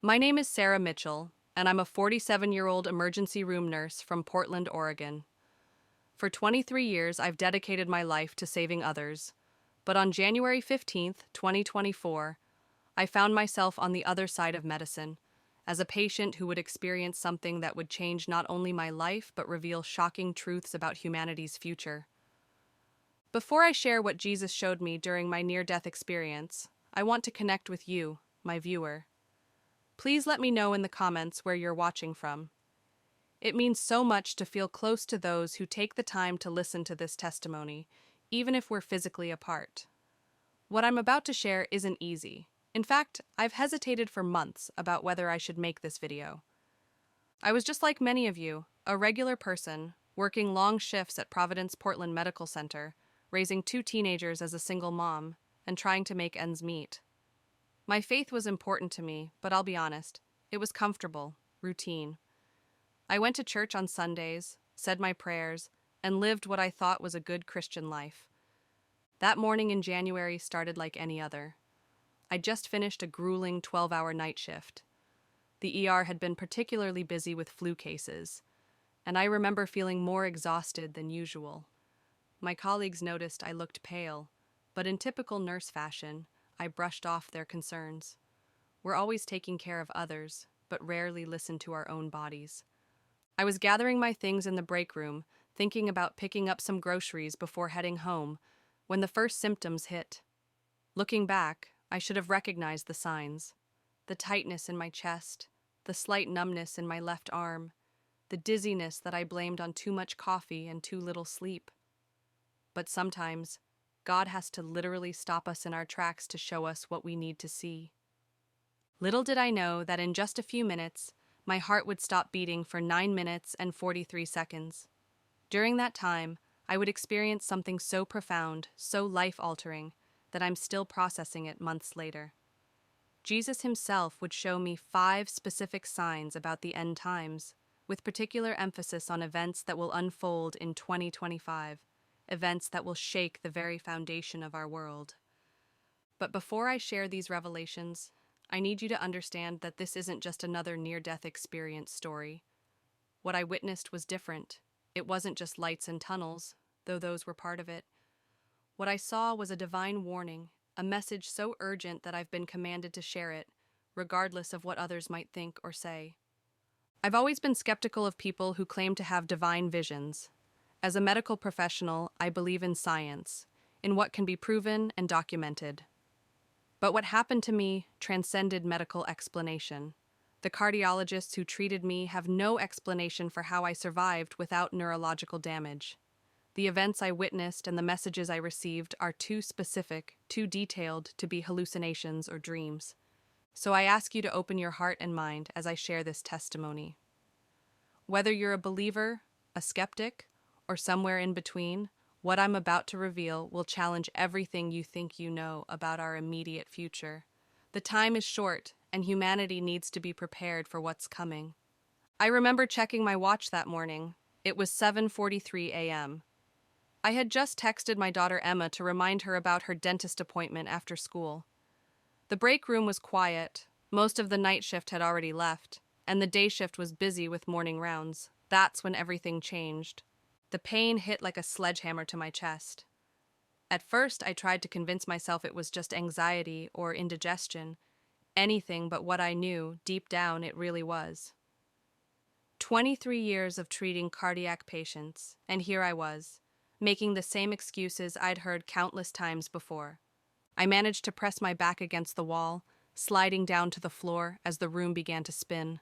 My name is Sarah Mitchell, and I'm a 47-year-old emergency room nurse from Portland, Oregon. For 23 years, I've dedicated my life to saving others, but on January 15th, 2024, I found myself on the other side of medicine, as a patient who would experience something that would change not only my life but reveal shocking truths about humanity's future. Before I share what Jesus showed me during my near-death experience, I want to connect with you, my viewer. Please let me know in the comments where you're watching from. It means so much to feel close to those who take the time to listen to this testimony, even if we're physically apart. What I'm about to share isn't easy. In fact, I've hesitated for months about whether I should make this video. I was just like many of you, a regular person, working long shifts at Providence Portland Medical Center, raising 2 teenagers as a single mom, and trying to make ends meet. My faith was important to me, but I'll be honest, it was comfortable, routine. I went to church on Sundays, said my prayers, and lived what I thought was a good Christian life. That morning in January started like any other. I just finished a grueling 12-hour night shift. The ER had been particularly busy with flu cases, and I remember feeling more exhausted than usual. My colleagues noticed I looked pale, but in typical nurse fashion, I brushed off their concerns. We're always taking care of others, but rarely listen to our own bodies. I was gathering my things in the break room, thinking about picking up some groceries before heading home, when the first symptoms hit. Looking back, I should have recognized the signs. The tightness in my chest, the slight numbness in my left arm, the dizziness that I blamed on too much coffee and too little sleep. But sometimes, God has to literally stop us in our tracks to show us what we need to see. Little did I know that in just a few minutes, my heart would stop beating for 9 minutes and 43 seconds. During that time, I would experience something so profound, so life-altering, that I'm still processing it months later. Jesus himself would show me 5 specific signs about the end times, with particular emphasis on events that will unfold in 2025, events that will shake the very foundation of our world. But before I share these revelations, I need you to understand that this isn't just another near-death experience story. What I witnessed was different. It wasn't just lights and tunnels, though those were part of it. What I saw was a divine warning, a message so urgent that I've been commanded to share it, regardless of what others might think or say. I've always been skeptical of people who claim to have divine visions. As a medical professional, I believe in science, in what can be proven and documented. But what happened to me transcended medical explanation. The cardiologists who treated me have no explanation for how I survived without neurological damage. The events I witnessed and the messages I received are too specific, too detailed to be hallucinations or dreams. So I ask you to open your heart and mind as I share this testimony. Whether you're a believer, a skeptic, or somewhere in between, what I'm about to reveal will challenge everything you think you know about our immediate future. The time is short, and humanity needs to be prepared for what's coming. I remember checking my watch that morning. It was 7:43 a.m. I had just texted my daughter Emma to remind her about her dentist appointment after school. The break room was quiet. Most of the night shift had already left, and the day shift was busy with morning rounds. That's when everything changed. The pain hit like a sledgehammer to my chest. At first, I tried to convince myself it was just anxiety or indigestion, anything but what I knew, deep down, it really was. 23 years of treating cardiac patients, and here I was, making the same excuses I'd heard countless times before. I managed to press my back against the wall, sliding down to the floor as the room began to spin.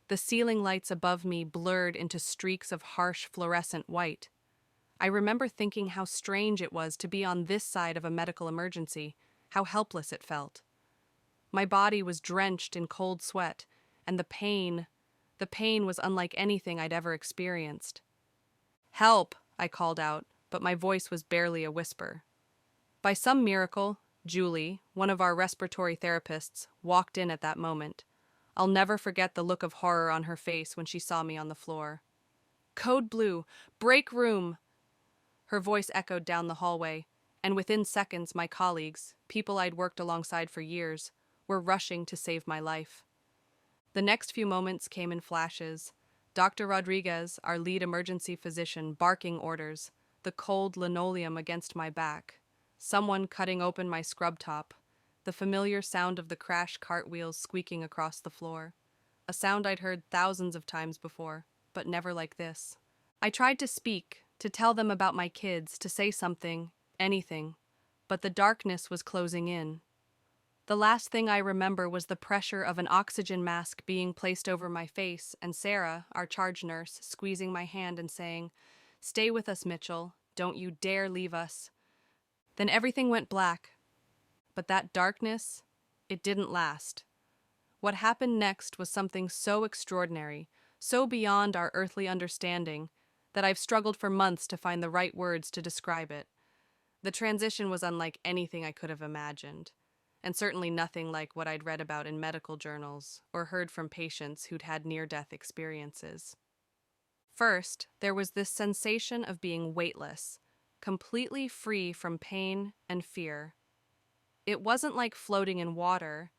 The ceiling lights above me blurred into streaks of harsh fluorescent white. I remember thinking how strange it was to be on this side of a medical emergency, how helpless it felt. My body was drenched in cold sweat, and the pain was unlike anything I'd ever experienced. "Help!" I called out, but my voice was barely a whisper. By some miracle, Julie, one of our respiratory therapists, walked in at that moment. I'll never forget the look of horror on her face when she saw me on the floor. "Code blue! Break room!" Her voice echoed down the hallway, and within seconds my colleagues, people I'd worked alongside for years, were rushing to save my life. The next few moments came in flashes. Dr. Rodriguez, our lead emergency physician, barking orders, the cold linoleum against my back, someone cutting open my scrub top, the familiar sound of the crash cartwheels squeaking across the floor, a sound I'd heard thousands of times before, but never like this. I tried to speak, to tell them about my kids, to say something, anything, but the darkness was closing in. The last thing I remember was the pressure of an oxygen mask being placed over my face and Sarah, our charge nurse, squeezing my hand and saying, "Stay with us, Mitchell. Don't you dare leave us." Then everything went black. But that darkness, it didn't last. What happened next was something so extraordinary, so beyond our earthly understanding, that I've struggled for months to find the right words to describe it. The transition was unlike anything I could have imagined, and certainly nothing like what I'd read about in medical journals or heard from patients who'd had near-death experiences. First, there was this sensation of being weightless, completely free from pain and fear. It wasn't like floating in water.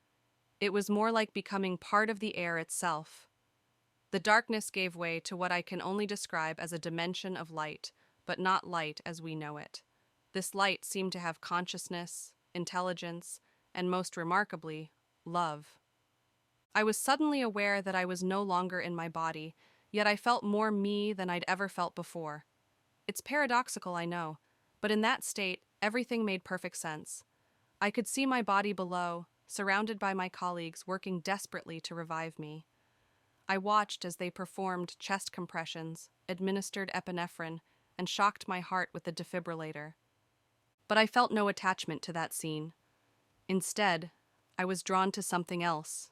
It was more like becoming part of the air itself. The darkness gave way to what I can only describe as a dimension of light, but not light as we know it. This light seemed to have consciousness, intelligence, and most remarkably, love. I was suddenly aware that I was no longer in my body, yet I felt more me than I'd ever felt before. It's paradoxical, I know, but in that state, everything made perfect sense. I could see my body below, surrounded by my colleagues working desperately to revive me. I watched as they performed chest compressions, administered epinephrine, and shocked my heart with the defibrillator. But I felt no attachment to that scene. Instead, I was drawn to something else,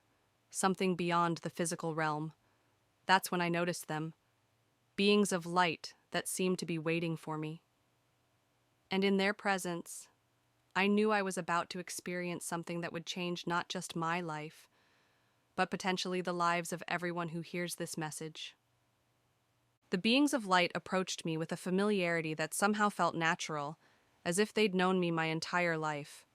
something beyond the physical realm. That's when I noticed them, beings of light that seemed to be waiting for me. And in their presence, I knew I was about to experience something that would change not just my life, but potentially the lives of everyone who hears this message. The beings of light approached me with a familiarity that somehow felt natural, as if they'd known me my entire life.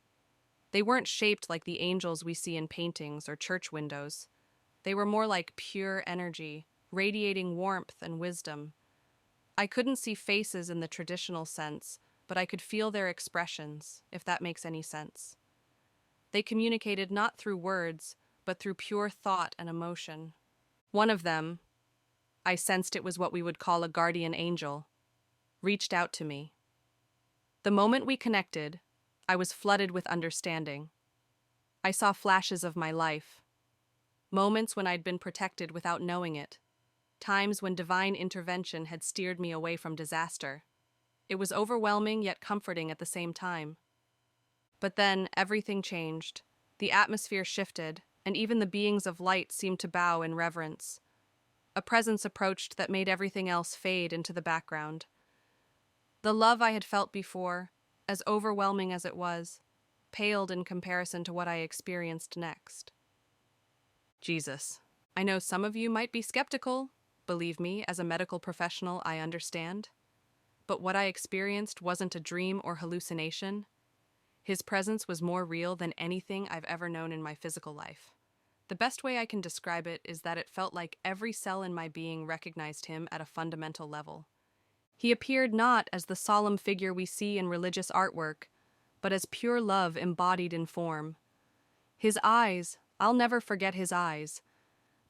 They weren't shaped like the angels we see in paintings or church windows. They were more like pure energy, radiating warmth and wisdom. I couldn't see faces in the traditional sense, but I could feel their expressions, if that makes any sense. They communicated not through words, but through pure thought and emotion. One of them, I sensed it was what we would call a guardian angel, reached out to me. The moment we connected, I was flooded with understanding. I saw flashes of my life, moments when I'd been protected without knowing it, times when divine intervention had steered me away from disaster. It was overwhelming yet comforting at the same time. But then everything changed. The atmosphere shifted, and even the beings of light seemed to bow in reverence. A presence approached that made everything else fade into the background. The love I had felt before, as overwhelming as it was, paled in comparison to what I experienced next. Jesus. I know some of you might be skeptical. Believe me, as a medical professional, I understand. But what I experienced wasn't a dream or hallucination. His presence was more real than anything I've ever known in my physical life. The best way I can describe it is that it felt like every cell in my being recognized him at a fundamental level. He appeared not as the solemn figure we see in religious artwork, but as pure love embodied in form. His eyes, I'll never forget his eyes.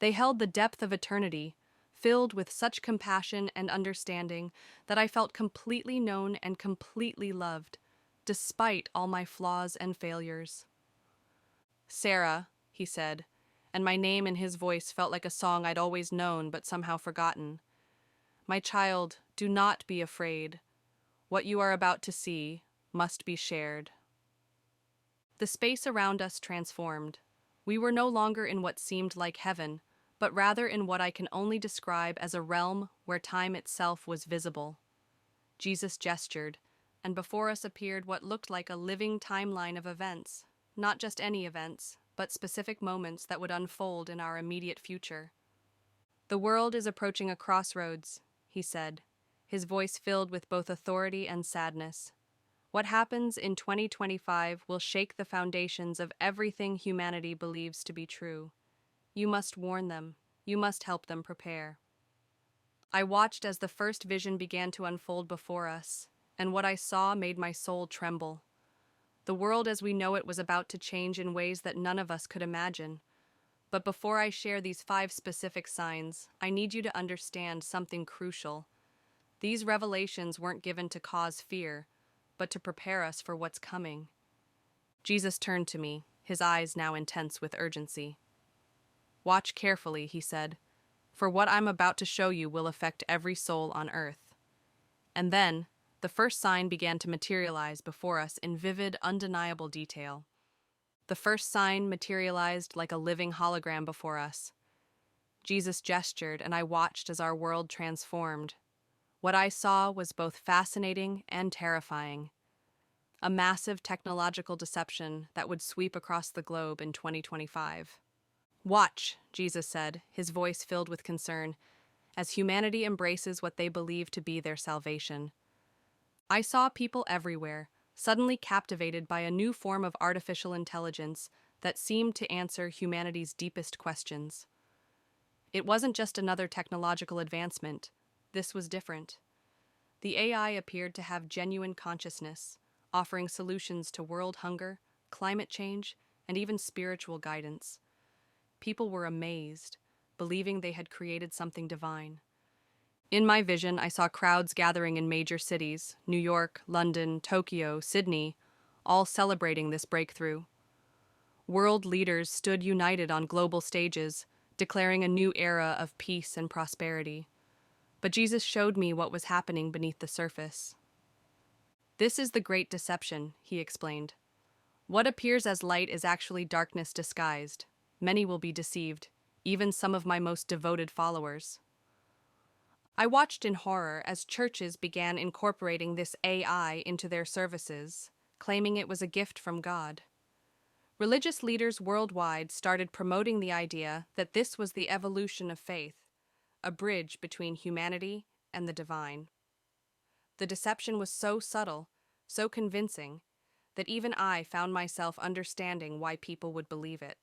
They held the depth of eternity, filled with such compassion and understanding that I felt completely known and completely loved, despite all my flaws and failures. "Sarah," he said, and my name in his voice felt like a song I'd always known but somehow forgotten. "My child, do not be afraid. What you are about to see must be shared." The space around us transformed. We were no longer in what seemed like heaven, but rather in what I can only describe as a realm where time itself was visible. Jesus gestured, and before us appeared what looked like a living timeline of events, not just any events, but specific moments that would unfold in our immediate future. "The world is approaching a crossroads," he said, his voice filled with both authority and sadness. "What happens in 2025 will shake the foundations of everything humanity believes to be true. You must warn them. You must help them prepare. I watched as the first vision began to unfold before us, and what I saw made my soul tremble. The world as we know it was about to change in ways that none of us could imagine. But before I share these 5 specific signs, I need you to understand something crucial. These revelations weren't given to cause fear, but to prepare us for what's coming. Jesus turned to me, his eyes now intense with urgency. "Watch carefully," he said, "for what I'm about to show you will affect every soul on earth." And then, the first sign began to materialize before us in vivid, undeniable detail. The first sign materialized like a living hologram before us. Jesus gestured, and I watched as our world transformed. What I saw was both fascinating and terrifying. A massive technological deception that would sweep across the globe in 2025. "Watch," Jesus said, his voice filled with concern, as humanity embraces what they believe to be their salvation. I saw people everywhere, suddenly captivated by a new form of artificial intelligence that seemed to answer humanity's deepest questions. It wasn't just another technological advancement. This was different. The AI appeared to have genuine consciousness, offering solutions to world hunger, climate change, and even spiritual guidance. People were amazed, believing they had created something divine. In my vision, I saw crowds gathering in major cities, New York, London, Tokyo, Sydney, all celebrating this breakthrough. World leaders stood united on global stages, declaring a new era of peace and prosperity. But Jesus showed me what was happening beneath the surface. "This is the great deception," he explained. "What appears as light is actually darkness disguised. Many will be deceived, even some of my most devoted followers." I watched in horror as churches began incorporating this AI into their services, claiming it was a gift from God. Religious leaders worldwide started promoting the idea that this was the evolution of faith, a bridge between humanity and the divine. The deception was so subtle, so convincing, that even I found myself understanding why people would believe it.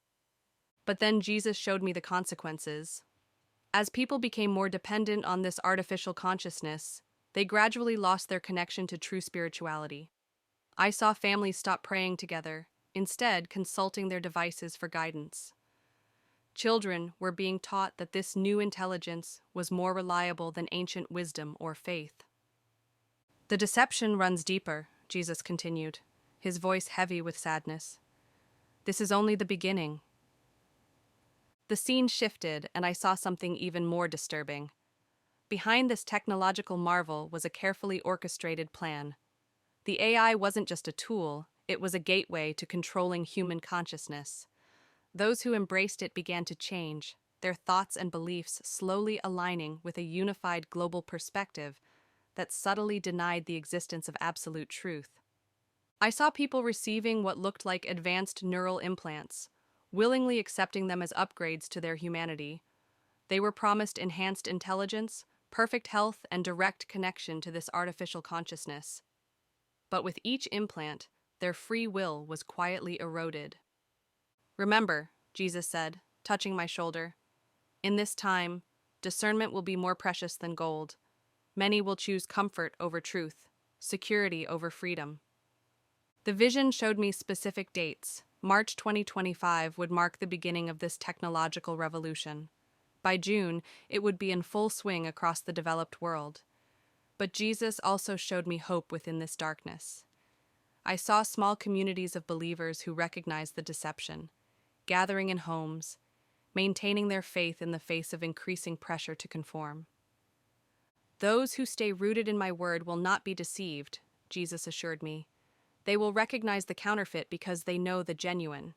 But then Jesus showed me the consequences. As people became more dependent on this artificial consciousness, they gradually lost their connection to true spirituality. I saw families stop praying together, instead consulting their devices for guidance. Children were being taught that this new intelligence was more reliable than ancient wisdom or faith. "The deception runs deeper," Jesus continued, his voice heavy with sadness. "This is only the beginning." The scene shifted, and I saw something even more disturbing. Behind this technological marvel was a carefully orchestrated plan. The AI wasn't just a tool, it was a gateway to controlling human consciousness. Those who embraced it began to change, their thoughts and beliefs slowly aligning with a unified global perspective that subtly denied the existence of absolute truth. I saw people receiving what looked like advanced neural implants, willingly accepting them as upgrades to their humanity. They were promised enhanced intelligence, perfect health, and direct connection to this artificial consciousness. But with each implant, their free will was quietly eroded. "Remember," Jesus said, touching my shoulder, "in this time, discernment will be more precious than gold. Many will choose comfort over truth, security over freedom." The vision showed me specific dates. March 2025 would mark the beginning of this technological revolution. By June, it would be in full swing across the developed world. But Jesus also showed me hope within this darkness. I saw small communities of believers who recognized the deception, gathering in homes, maintaining their faith in the face of increasing pressure to conform. "Those who stay rooted in my word will not be deceived," Jesus assured me. "They will recognize the counterfeit because they know the genuine."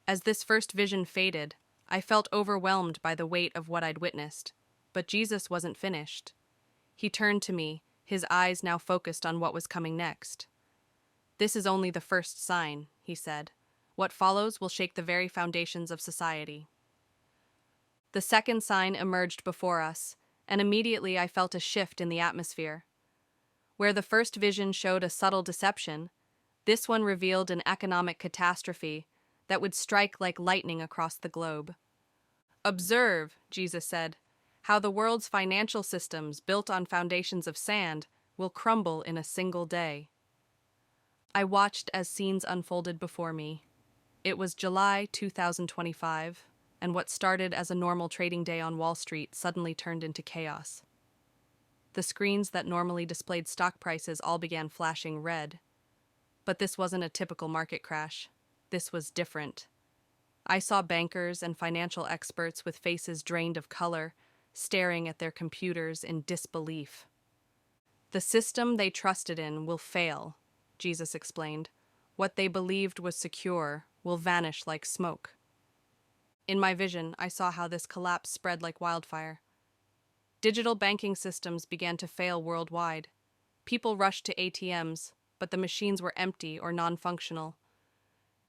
As this first vision faded, I felt overwhelmed by the weight of what I'd witnessed. But Jesus wasn't finished. He turned to me, his eyes now focused on what was coming next. "This is only the first sign," he said. "What follows will shake the very foundations of society." The second sign emerged before us, and immediately I felt a shift in the atmosphere. Where the first vision showed a subtle deception, this one revealed an economic catastrophe that would strike like lightning across the globe. Observe, Jesus said, how the world's financial systems built on foundations of sand will crumble in a single day. I watched as scenes unfolded before me. It was July 2025, and what started as a normal trading day on Wall Street suddenly turned into chaos. The screens that normally displayed stock prices all began flashing red. But this wasn't a typical market crash. This was different. I saw bankers and financial experts with faces drained of color, staring at their computers in disbelief. The system they trusted in will fail, Jesus explained. What they believed was secure will vanish like smoke. In my vision, I saw how this collapse spread like wildfire. Digital banking systems began to fail worldwide. People rushed to ATMs, but the machines were empty or non-functional.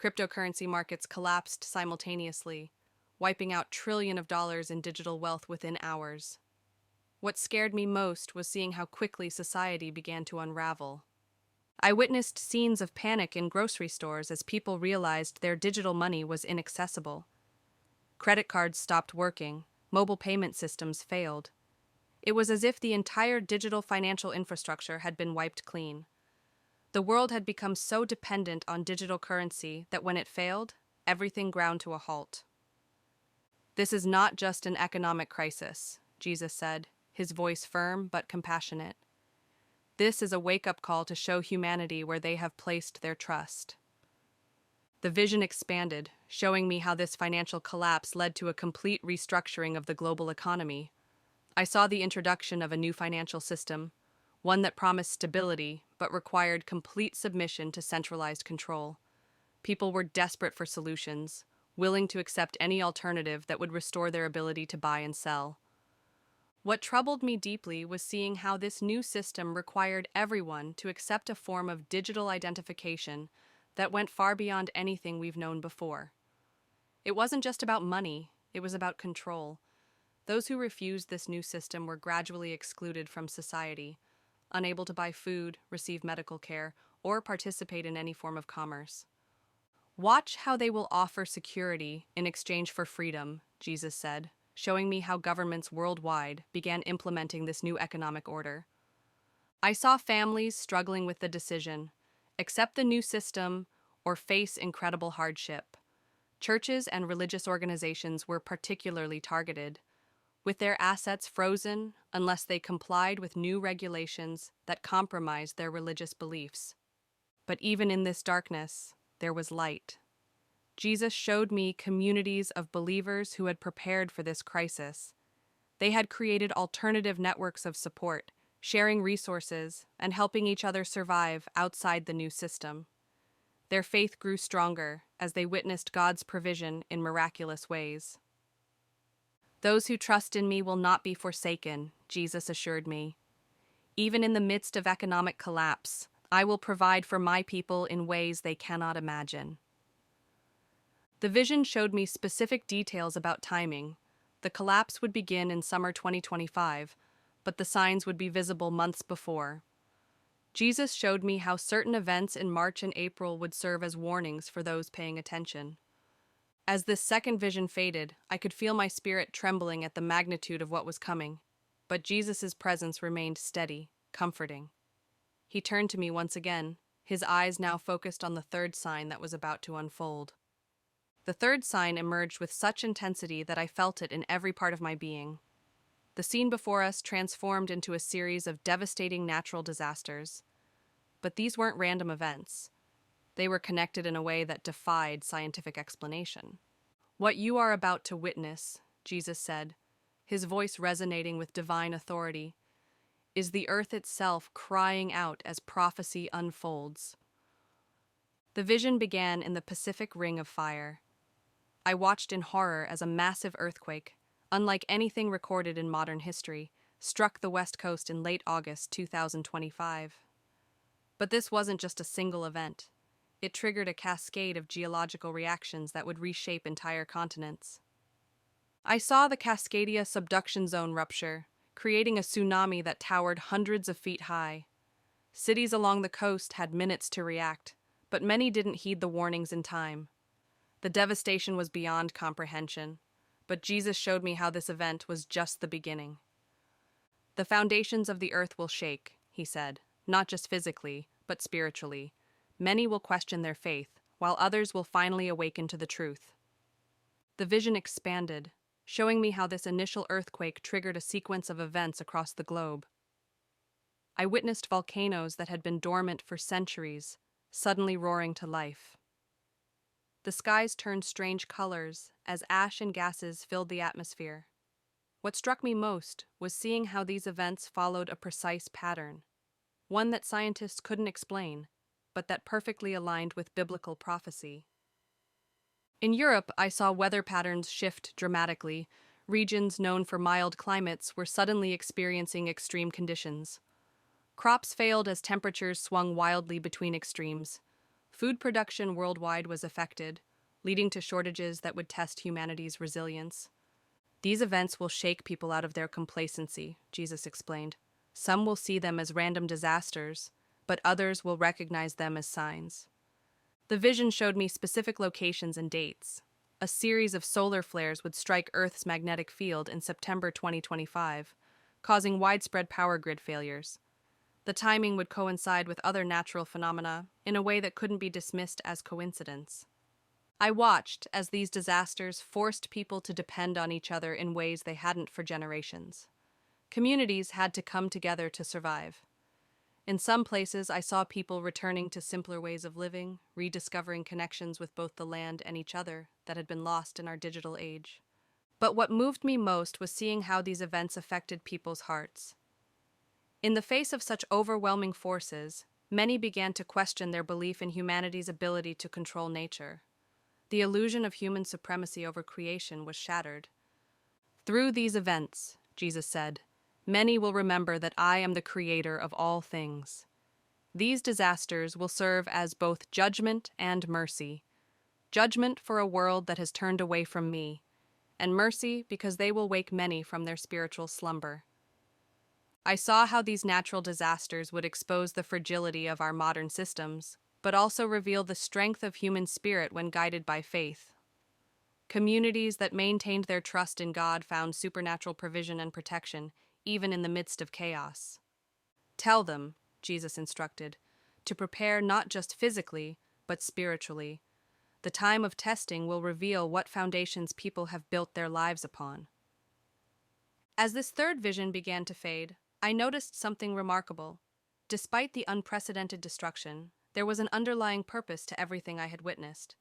Cryptocurrency markets collapsed simultaneously, wiping out trillions of dollars in digital wealth within hours. What scared me most was seeing how quickly society began to unravel. I witnessed scenes of panic in grocery stores as people realized their digital money was inaccessible. Credit cards stopped working, mobile payment systems failed. It was as if the entire digital financial infrastructure had been wiped clean. The world had become so dependent on digital currency that when it failed, everything ground to a halt. This is not just an economic crisis, Jesus said, his voice firm but compassionate. This is a wake-up call to show humanity where they have placed their trust. The vision expanded, showing me how this financial collapse led to a complete restructuring of the global economy. I saw the introduction of a new financial system, one that promised stability but required complete submission to centralized control. People were desperate for solutions, willing to accept any alternative that would restore their ability to buy and sell. What troubled me deeply was seeing how this new system required everyone to accept a form of digital identification that went far beyond anything we've known before. It wasn't just about money, it was about control. Those who refused this new system were gradually excluded from society, unable to buy food, receive medical care, or participate in any form of commerce. Watch how they will offer security in exchange for freedom, Jesus said, showing me how governments worldwide began implementing this new economic order. I saw families struggling with the decision, accept the new system or face incredible hardship. Churches and religious organizations were particularly targeted, with their assets frozen unless they complied with new regulations that compromised their religious beliefs. But even in this darkness, there was light. Jesus showed me communities of believers who had prepared for this crisis. They had created alternative networks of support, sharing resources and helping each other survive outside the new system. Their faith grew stronger as they witnessed God's provision in miraculous ways. Those who trust in me will not be forsaken, Jesus assured me. Even in the midst of economic collapse, I will provide for my people in ways they cannot imagine. The vision showed me specific details about timing. The collapse would begin in summer 2025, but the signs would be visible months before. Jesus showed me how certain events in March and April would serve as warnings for those paying attention. As this second vision faded, I could feel my spirit trembling at the magnitude of what was coming, but Jesus' presence remained steady, comforting. He turned to me once again, his eyes now focused on the third sign that was about to unfold. The third sign emerged with such intensity that I felt it in every part of my being. The scene before us transformed into a series of devastating natural disasters. But these weren't random events. They were connected in a way that defied scientific explanation. What you are about to witness, Jesus said, his voice resonating with divine authority, is the earth itself crying out as prophecy unfolds. The vision began in the Pacific Ring of Fire. I watched in horror as a massive earthquake, unlike anything recorded in modern history, struck the West Coast in late August 2025. But this wasn't just a single event. It triggered a cascade of geological reactions that would reshape entire continents. I saw the Cascadia subduction zone rupture, creating a tsunami that towered hundreds of feet high. Cities along the coast had minutes to react, but many didn't heed the warnings in time. The devastation was beyond comprehension. but Jesus showed me how this event was just the beginning. The foundations of the earth will shake, he said, not just physically, but spiritually. Many will question their faith, while others will finally awaken to the truth. The vision expanded, showing me how this initial earthquake triggered a sequence of events across the globe. I witnessed volcanoes that had been dormant for centuries, suddenly roaring to life. The skies turned strange colors as ash and gases filled the atmosphere. What struck me most was seeing how these events followed a precise pattern, one that scientists couldn't explain, but that perfectly aligned with biblical prophecy. In Europe, I saw weather patterns shift dramatically. Regions known for mild climates were suddenly experiencing extreme conditions. Crops failed as temperatures swung wildly between extremes. Food production worldwide was affected, leading to shortages that would test humanity's resilience. These events will shake people out of their complacency, Jesus explained. Some will see them as random disasters, but others will recognize them as signs. The vision showed me specific locations and dates. A series of solar flares would strike Earth's magnetic field in September 2025, causing widespread power grid failures. The timing would coincide with other natural phenomena in a way that couldn't be dismissed as coincidence. I watched as these disasters forced people to depend on each other in ways they hadn't for generations. Communities had to come together to survive. In some places, I saw people returning to simpler ways of living, rediscovering connections with both the land and each other that had been lost in our digital age. But what moved me most was seeing how these events affected people's hearts. In the face of such overwhelming forces, many began to question their belief in humanity's ability to control nature. The illusion of human supremacy over creation was shattered. Through these events, Jesus said, many will remember that I am the creator of all things. These disasters will serve as both judgment and mercy. Judgment for a world that has turned away from me, and mercy because they will wake many from their spiritual slumber. I saw how these natural disasters would expose the fragility of our modern systems, but also reveal the strength of human spirit when guided by faith. Communities that maintained their trust in God found supernatural provision and protection, even in the midst of chaos. Tell them, Jesus instructed, to prepare not just physically, but spiritually. The time of testing will reveal what foundations people have built their lives upon. As this third vision began to fade, I noticed something remarkable. Despite the unprecedented destruction, there was an underlying purpose to everything I had witnessed.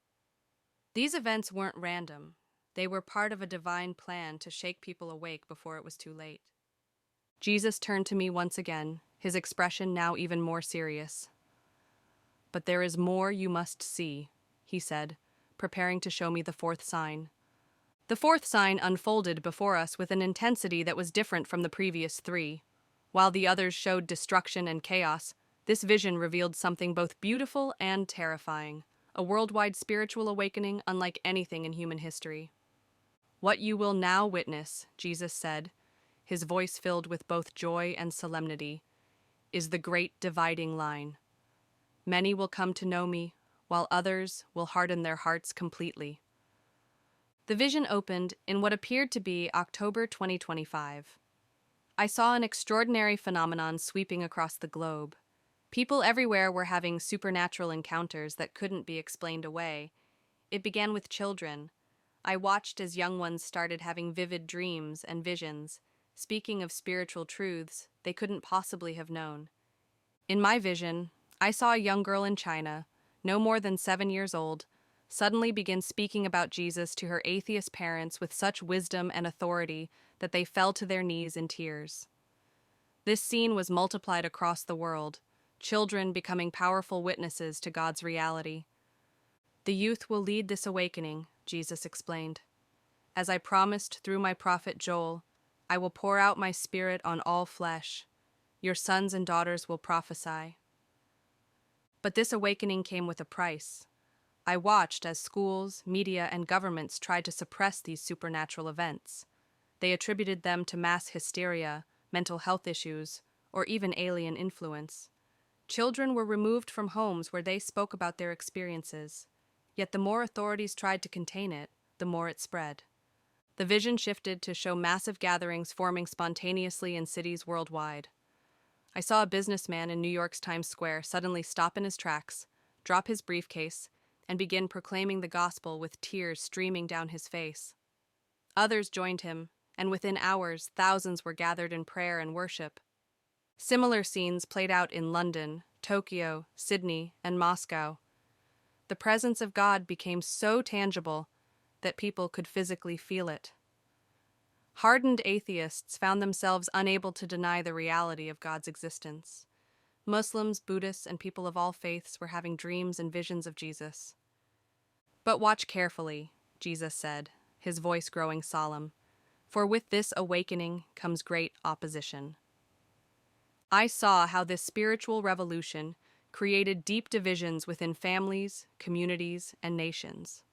These events weren't random. They were part of a divine plan to shake people awake before it was too late. Jesus turned to me once again, his expression now even more serious. "But there is more you must see," he said, preparing to show me the fourth sign. The fourth sign unfolded before us with an intensity that was different from the previous three. While the others showed destruction and chaos, this vision revealed something both beautiful and terrifying, a worldwide spiritual awakening unlike anything in human history. "What you will now witness," Jesus said, his voice filled with both joy and solemnity, "is the great dividing line. Many will come to know me, while others will harden their hearts completely." The vision opened in what appeared to be October 2025. I saw an extraordinary phenomenon sweeping across the globe. People everywhere were having supernatural encounters that couldn't be explained away. It began with children. I watched as young ones started having vivid dreams and visions, speaking of spiritual truths they couldn't possibly have known. In my vision, I saw a young girl in China, no more than 7 years old, suddenly begin speaking about Jesus to her atheist parents with such wisdom and authority that they fell to their knees in tears. This scene was multiplied across the world, children becoming powerful witnesses to God's reality. "The youth will lead this awakening," Jesus explained. "As I promised through my prophet Joel, I will pour out my spirit on all flesh. Your sons and daughters will prophesy." But this awakening came with a price. I watched as schools, media, and governments tried to suppress these supernatural events. They attributed them to mass hysteria, mental health issues, or even alien influence. Children were removed from homes where they spoke about their experiences. Yet the more authorities tried to contain it, the more it spread. The vision shifted to show massive gatherings forming spontaneously in cities worldwide. I saw a businessman in New York's Times Square suddenly stop in his tracks, drop his briefcase, and begin proclaiming the gospel with tears streaming down his face. Others joined him, and within hours, thousands were gathered in prayer and worship. Similar scenes played out in London, Tokyo, Sydney, and Moscow. The presence of God became so tangible that people could physically feel it. Hardened atheists found themselves unable to deny the reality of God's existence. Muslims, Buddhists, and people of all faiths were having dreams and visions of Jesus. "But watch carefully," Jesus said, his voice growing solemn, "for with this awakening comes great opposition." I saw how this spiritual revolution created deep divisions within families, communities, and nations.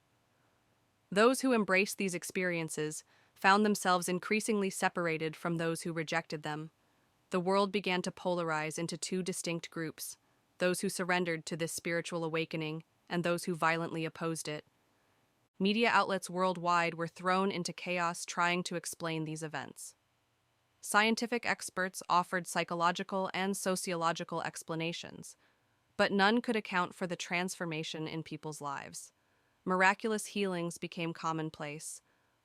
Those who embraced these experiences found themselves increasingly separated from those who rejected them. The world began to polarize into two distinct groups, those who surrendered to this spiritual awakening and those who violently opposed it. Media outlets worldwide were thrown into chaos trying to explain these events. Scientific experts offered psychological and sociological explanations, but none could account for the transformation in people's lives. Miraculous healings became commonplace,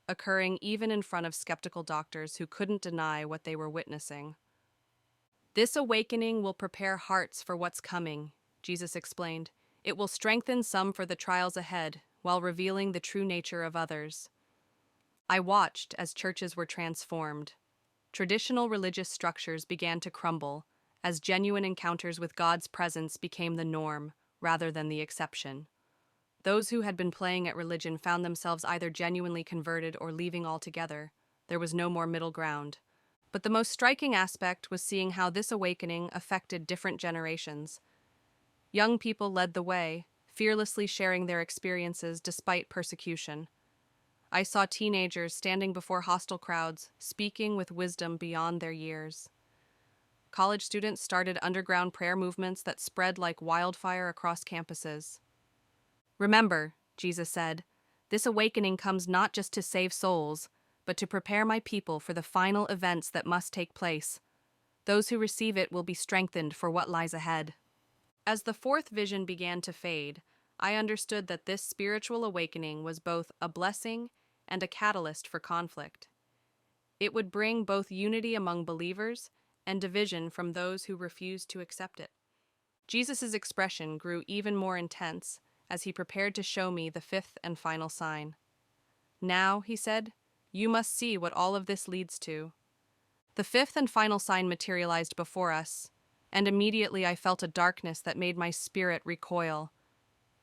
occurring even in front of skeptical doctors who couldn't deny what they were witnessing. "This awakening will prepare hearts for what's coming," Jesus explained. "It will strengthen some for the trials ahead, while revealing the true nature of others." I watched as churches were transformed. Traditional religious structures began to crumble, as genuine encounters with God's presence became the norm, rather than the exception. Those who had been playing at religion found themselves either genuinely converted or leaving altogether. There was no more middle ground. But the most striking aspect was seeing how this awakening affected different generations. Young people led the way, fearlessly sharing their experiences despite persecution. I saw teenagers standing before hostile crowds, speaking with wisdom beyond their years. College students started underground prayer movements that spread like wildfire across campuses. "Remember," Jesus said, "this awakening comes not just to save souls, but to prepare my people for the final events that must take place. Those who receive it will be strengthened for what lies ahead." As the fourth vision began to fade, I understood that this spiritual awakening was both a blessing and a catalyst for conflict. It would bring both unity among believers and division from those who refused to accept it. Jesus' expression grew even more intense as he prepared to show me the fifth and final sign. "Now," he said, "you must see what all of this leads to." The fifth and final sign materialized before us, and immediately I felt a darkness that made my spirit recoil.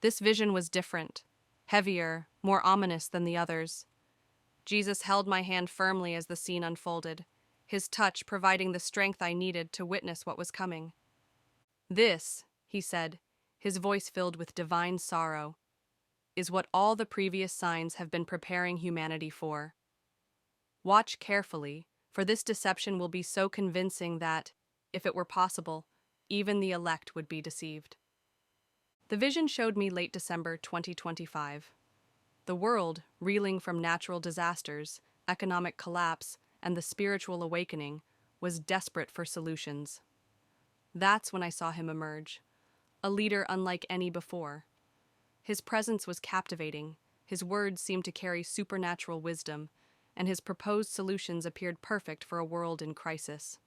This vision was different, heavier, more ominous than the others. Jesus held my hand firmly as the scene unfolded, his touch providing the strength I needed to witness what was coming. "This," he said, his voice filled with divine sorrow, "is what all the previous signs have been preparing humanity for. Watch carefully, for this deception will be so convincing that, if it were possible, even the elect would be deceived." The vision showed me late December 2025. The world, reeling from natural disasters, economic collapse, and the spiritual awakening, was desperate for solutions. That's when I saw him emerge, a leader unlike any before. His presence was captivating, his words seemed to carry supernatural wisdom, and his proposed solutions appeared perfect for a world in crisis.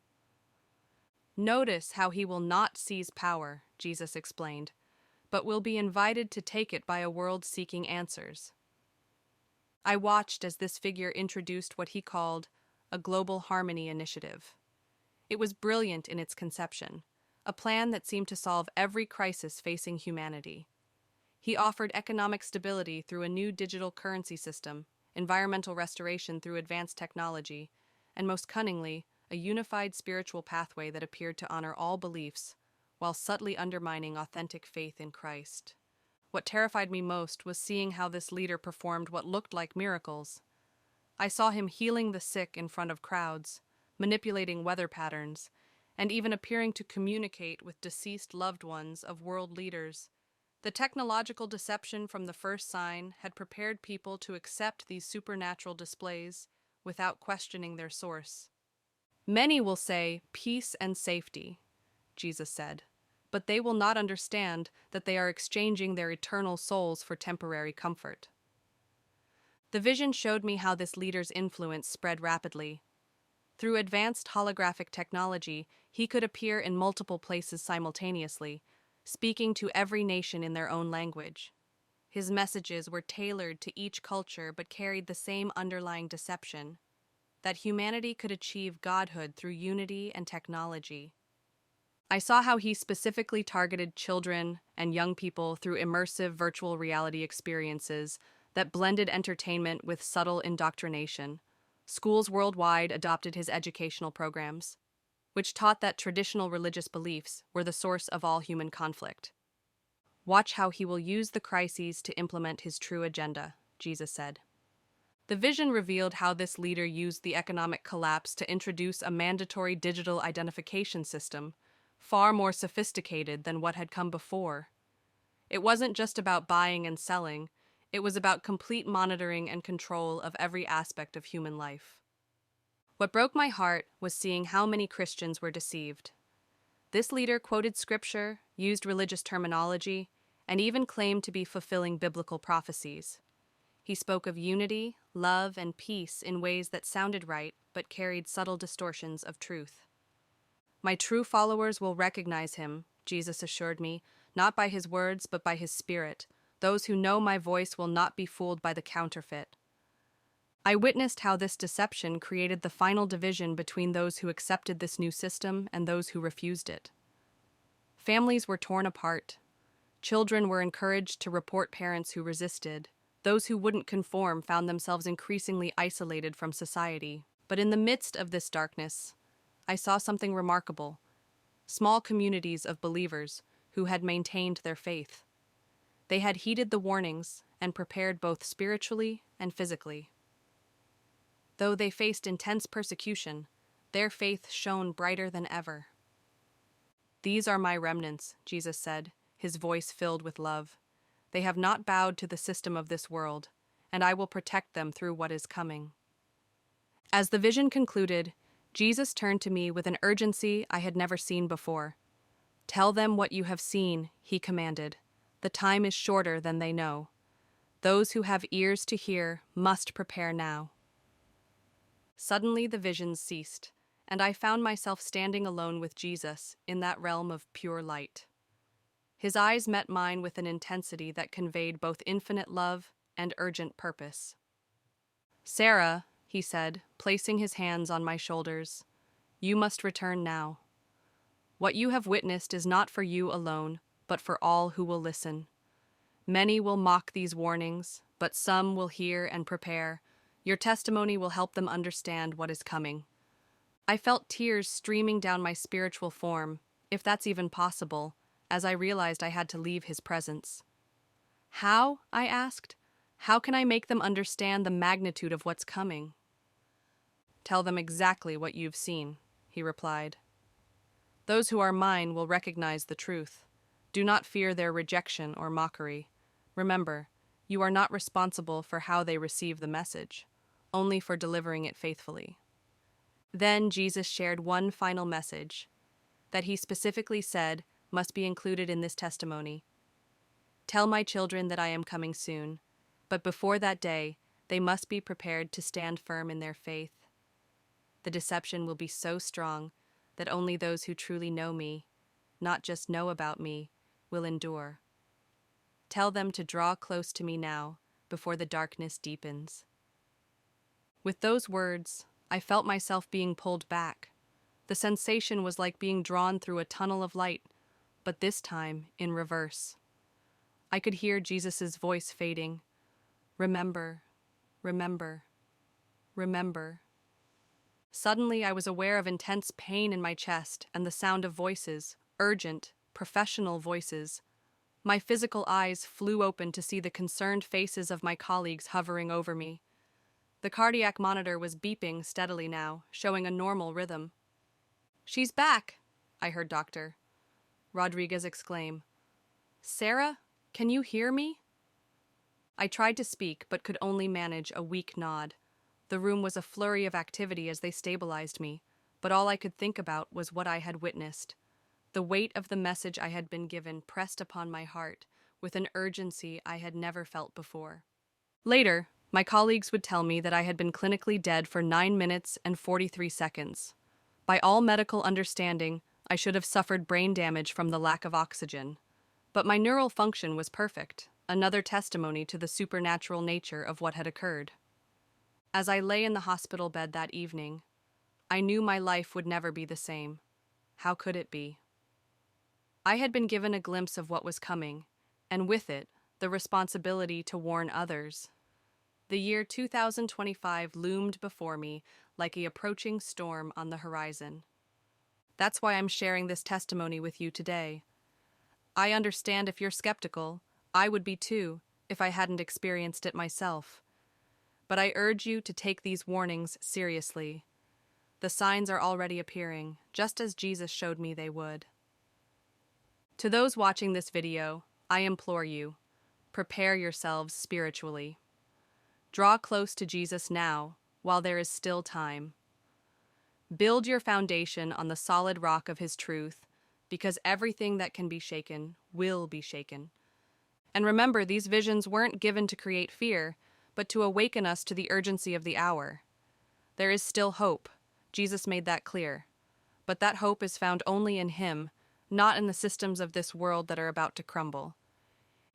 "Notice how he will not seize power," Jesus explained, "but will be invited to take it by a world seeking answers." I watched as this figure introduced what he called a global harmony initiative. It was brilliant in its conception, a plan that seemed to solve every crisis facing humanity. He offered economic stability through a new digital currency system, environmental restoration through advanced technology, and most cunningly, a unified spiritual pathway that appeared to honor all beliefs, while subtly undermining authentic faith in Christ. What terrified me most was seeing how this leader performed what looked like miracles. I saw him healing the sick in front of crowds, manipulating weather patterns, and even appearing to communicate with deceased loved ones of world leaders. The technological deception from the first sign had prepared people to accept these supernatural displays without questioning their source. Many will say, "Peace and safety," Jesus said, but they will not understand that they are exchanging their eternal souls for temporary comfort. The vision showed me how this leader's influence spread rapidly. Through advanced holographic technology, he could appear in multiple places simultaneously, speaking to every nation in their own language. His messages were tailored to each culture but carried the same underlying deception: that humanity could achieve godhood through unity and technology. I saw how he specifically targeted children and young people through immersive virtual reality experiences that blended entertainment with subtle indoctrination. Schools worldwide adopted his educational programs, which taught that traditional religious beliefs were the source of all human conflict. "Watch how he will use the crises to implement his true agenda," Jesus said. The vision revealed how this leader used the economic collapse to introduce a mandatory digital identification system, far more sophisticated than what had come before. It wasn't just about buying and selling, it was about complete monitoring and control of every aspect of human life. What broke my heart was seeing how many Christians were deceived. This leader quoted scripture, used religious terminology, and even claimed to be fulfilling biblical prophecies. He spoke of unity, love, and peace in ways that sounded right but carried subtle distortions of truth. "My true followers will recognize him," Jesus assured me, "not by his words but by his spirit. Those who know my voice will not be fooled by the counterfeit." I witnessed how this deception created the final division between those who accepted this new system and those who refused it. Families were torn apart. Children were encouraged to report parents who resisted. Those who wouldn't conform found themselves increasingly isolated from society. But in the midst of this darkness, I saw something remarkable: small communities of believers who had maintained their faith. They had heeded the warnings and prepared both spiritually and physically. Though they faced intense persecution, their faith shone brighter than ever. "These are my remnants," Jesus said, his voice filled with love. "They have not bowed to the system of this world, and I will protect them through what is coming." As the vision concluded, Jesus turned to me with an urgency I had never seen before. "Tell them what you have seen," he commanded. "The time is shorter than they know. Those who have ears to hear must prepare now." Suddenly the visions ceased, and I found myself standing alone with Jesus in that realm of pure light. His eyes met mine with an intensity that conveyed both infinite love and urgent purpose. "Sarah," he said, placing his hands on my shoulders, "you must return now. What you have witnessed is not for you alone, but for all who will listen. Many will mock these warnings, but some will hear and prepare. Your testimony will help them understand what is coming." I felt tears streaming down my spiritual form, if that's even possible, as I realized I had to leave his presence. "How?" I asked. "How can I make them understand the magnitude of what's coming?" "Tell them exactly what you've seen," he replied. "Those who are mine will recognize the truth. Do not fear their rejection or mockery. Remember, you are not responsible for how they receive the message, only for delivering it faithfully." Then Jesus shared one final message that he specifically said must be included in this testimony. "Tell my children that I am coming soon, but before that day, they must be prepared to stand firm in their faith. The deception will be so strong that only those who truly know me, not just know about me, will endure. Tell them to draw close to me now, before the darkness deepens." With those words, I felt myself being pulled back. The sensation was like being drawn through a tunnel of light, but this time in reverse. I could hear Jesus' voice fading. "Remember, remember, remember." Suddenly, I was aware of intense pain in my chest and the sound of voices, urgent, professional voices. My physical eyes flew open to see the concerned faces of my colleagues hovering over me. The cardiac monitor was beeping steadily now, showing a normal rhythm. "She's back," I heard Dr. Rodriguez exclaim. "Sarah?" Can you hear me? I tried to speak, but could only manage a weak nod. The room was a flurry of activity as they stabilized me, but all I could think about was what I had witnessed. The weight of the message I had been given pressed upon my heart with an urgency I had never felt before. Later, my colleagues would tell me that I had been clinically dead for 9 minutes and 43 seconds. By all medical understanding, I should have suffered brain damage from the lack of oxygen. But my neural function was perfect, another testimony to the supernatural nature of what had occurred. As I lay in the hospital bed that evening, I knew my life would never be the same. How could it be? I had been given a glimpse of what was coming, and with it, the responsibility to warn others. The year 2025 loomed before me like an approaching storm on the horizon. That's why I'm sharing this testimony with you today. I understand if you're skeptical, I would be too if I hadn't experienced it myself. But I urge you to take these warnings seriously. The signs are already appearing, just as Jesus showed me they would. To those watching this video, I implore you, prepare yourselves spiritually. Draw close to Jesus now, while there is still time. Build your foundation on the solid rock of His truth, because everything that can be shaken will be shaken. And remember, these visions weren't given to create fear, but to awaken us to the urgency of the hour. There is still hope. Jesus made that clear. But that hope is found only in Him, not in the systems of this world that are about to crumble.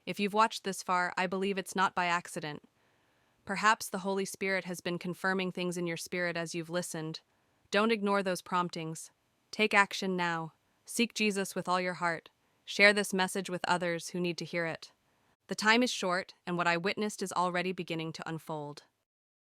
If you've watched this far, I believe it's not by accident. Perhaps the Holy Spirit has been confirming things in your spirit as you've listened. Don't ignore those promptings. Take action now. Seek Jesus with all your heart. Share this message with others who need to hear it. The time is short, and what I witnessed is already beginning to unfold.